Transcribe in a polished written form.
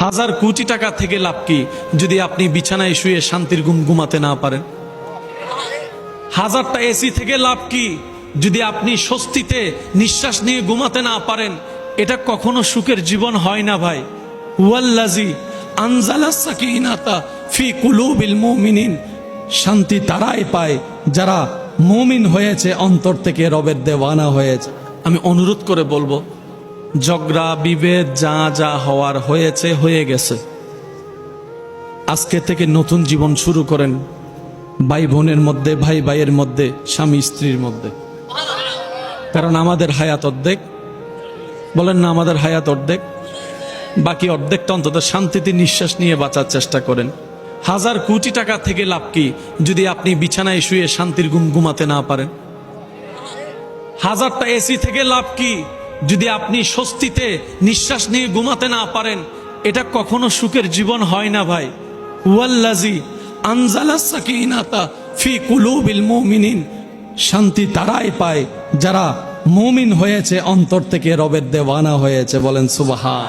হাজার কোটি টাকা থেকে লাভ কি যদি আপনি বিছানায় শুয়ে শান্তির ঘুম ঘুমাতে না পারেন? হাজারটা এসি থেকে লাভ কি যদি আপনি স্বস্তিতে নিঃশ্বাস নিয়ে ঘুমাতে না পারেন? এটা কখনো সুখের জীবন হয় না ভাই। ওয়াল্লাজি আনজালাস সাকিনাতা ফি কুলুবিল মুমিনিন, শান্তি তারাই পায় যারা মুমিন হয়েছে, অন্তর থেকে রবের দেওয়ানা হয়েছে। আমি অনুরোধ করে বলবো, ঝগড়া বিভেদ যা যা হওয়ার হয়েছে হয়ে গেছে। আজকে থেকে নতুন জীবন শুরু করেন, ভাই বোনের মধ্যে, ভাই ভাইয়ের মধ্যে, স্বামী স্ত্রীর মধ্যে। কারণ আমাদের হায়াত অর্ধেক, বলেন না, আমাদের হায়াত অর্ধেক, বাকি অর্ধেকটা অন্তত শান্তিতে নিঃশ্বাস নিয়ে বাঁচার চেষ্টা করেন। হাজার কোটি টাকা থেকে লাভ কি যদি আপনি বিছানায় শুয়ে শান্তির ঘুম ঘুমাতে না পারেন? হাজারটা এসি থেকে লাভ কি যদি আপনি স্বস্তিতে নিঃশ্বাস নিয়ে ঘুমাতে না পারেন? এটা কখনো সুখের জীবন হয় না ভাই। ওয়াল্লাজি আনজালাস সাকিনাতা ফি কুলুবিল মুমিনিন, শান্তি তারাই পায় যারা মুমিন হয়েছে, অন্তর থেকে রবের দেওয়ানা হয়েছে। বলেন সুবহান।